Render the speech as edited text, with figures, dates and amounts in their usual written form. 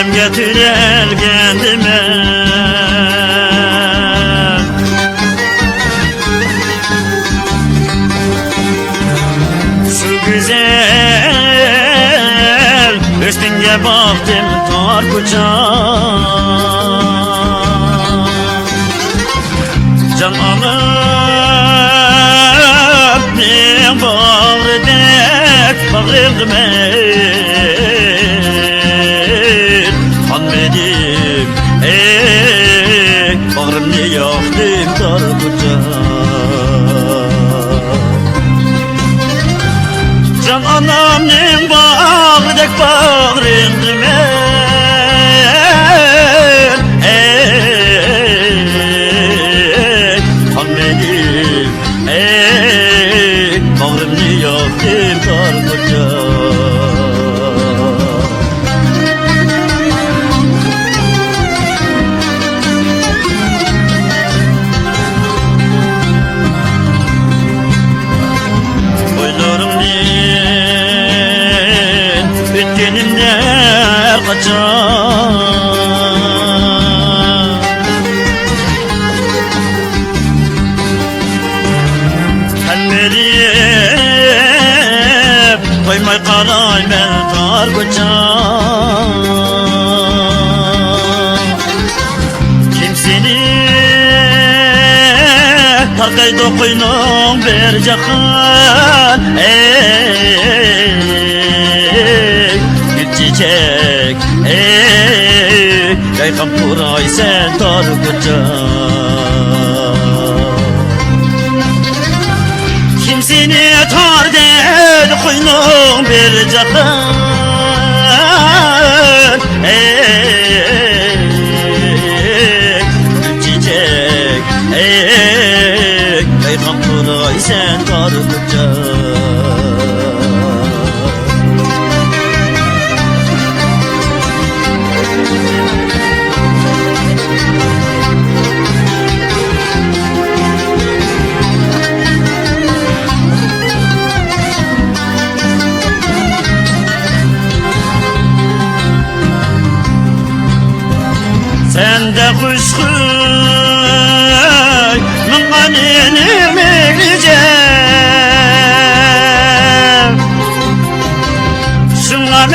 Ölüm getirir kendime. Şu güzel üstünge baktım tar kucak. Can alıp ne bağır dek bağırdım benim bağrım ne yaktım tar kucak. Can anamın bağırdık bağırdım han benim bağrım ne yaktım tar kucak. Bitkinimler kaçar, ellerim koymay kalay ben tar kaçar. Kimsini tarkay dokuyunum bir cahan çiçek yaykan puray sen tar kucak. Kimsini tar del koynum bir cahan çiçek yaykan puray sen tar kucak. Sende kuşkuy mınganini mileceğim. Şuna